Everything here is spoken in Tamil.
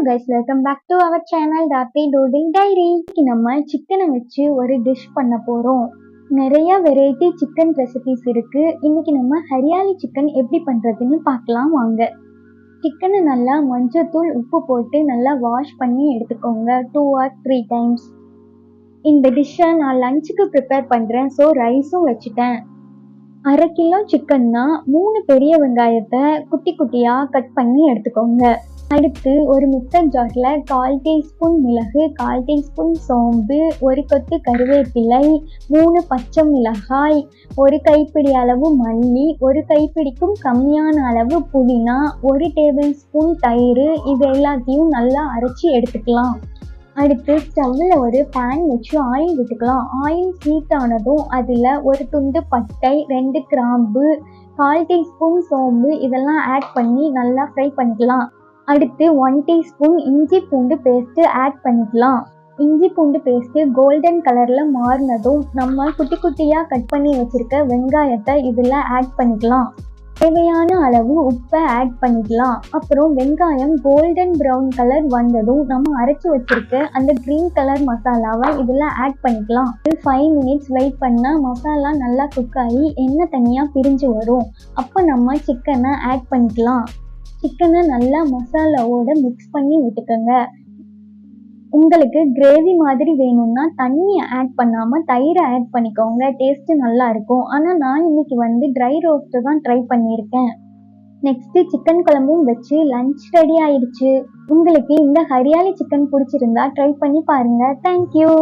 guys, welcome back to our channel Darty Doodling Diary. இன்னைக்கு நம்ம சிக்கனை வச்சு ஒரு டிஷ் பண்ண போறோம். நிறைய வெரைட்டி சிக்கன் ரெசிபிஸ் இருக்கு. இன்னைக்கு நம்ம ஹரியாலி சிக்கன் எப்படி பண்றதுன்னு பார்க்கலாம் வாங்க. சிக்கனை நல்லா மஞ்சத்தூள் உப்பு போட்டு நல்லா வாஷ் பண்ணி எடுத்துக்கோங்க 2 or 3 times. இந்த டிஷ்ஷை நான் லஞ்சுக்கு ப்ரிப்பேர் பண்றேன். ஸோ ரைஸும் வச்சுட்டேன். 1/2 கிலோ சிக்கன்னா 3 பெரிய வெங்காயத்தை குட்டி குட்டியா கட் பண்ணி எடுத்துக்கோங்க. அடுத்து ஒரு மிக்சர் ஜார்ல 1/4 டீஸ்பூன் மிளகு, 1/4 டீஸ்பூன் சோம்பு, 1 கொத்து கருவேப்பிலை, 3 பச்சை மிளகாய், 1 கைப்பிடி அளவு மல்லி, 1 கைப்பிடிக்கும் கம்மியான அளவு புதினா, 1 டேபிள் ஸ்பூன் தயிர், இது எல்லாத்தையும் நல்லா அரைச்சி எடுத்துக்கலாம். அடுத்து ஸ்டவ்வில் ஒரு பேன் வச்சு ஆயில் விட்டுக்கலாம். ஆயில் ஹீட் ஆனதும் அதில் ஒரு துண்டு பட்டை, 2 கிராம்பு, 1/4 டீஸ்பூன் சோம்பு இதெல்லாம் ஆட் பண்ணி நல்லா ஃப்ரை பண்ணிக்கலாம். அடுத்து 1 டீஸ்பூன் இஞ்சி பூண்டு பேஸ்ட்டு ஆட் பண்ணிக்கலாம். இஞ்சி பூண்டு பேஸ்ட்டு கோல்டன் கலரில் மாறினதும் நம்ம குட்டி குட்டியாக கட் பண்ணி வச்சுருக்க வெங்காயத்தை இதில் ஆட் பண்ணிக்கலாம். தேவையான அளவு உப்பை ஆட் பண்ணிக்கலாம். அப்புறம் வெங்காயம் கோல்டன் ப்ரௌன் கலர் வந்ததும் நம்ம அரைச்சி வச்சிருக்க அந்த க்ரீன் கலர் மசாலாவை இதில் ஆட் பண்ணிக்கலாம். 5 மினிட்ஸ் வெயிட் பண்ணால் மசாலா நல்லா குக் ஆகி எண்ணெய் தனியாக பிரிஞ்சு வரும். அப்போ நம்ம சிக்கனை ஆட் பண்ணிக்கலாம். சிக்கனை நல்லா மசாலாவோட மிக்ஸ் பண்ணி விட்டுக்கோங்க. உங்களுக்கு கிரேவி மாதிரி வேணும்னா தண்ணியை ஆட் பண்ணாமல் தயிரை ஆட் பண்ணிக்கோங்க. டேஸ்ட்டு நல்லா இருக்கும். ஆனால் நான் இன்னைக்கு ட்ரை ரோஸ்ட்டு தான் ட்ரை பண்ணியிருக்கேன். நெக்ஸ்ட்டு சிக்கன் குழம்பும் வச்சு லஞ்ச் ரெடி ஆயிடுச்சு. உங்களுக்கு இந்த ஹரியாலி சிக்கன் பிடிச்சிருந்தா ட்ரை பண்ணி பாருங்கள். தேங்க்யூ.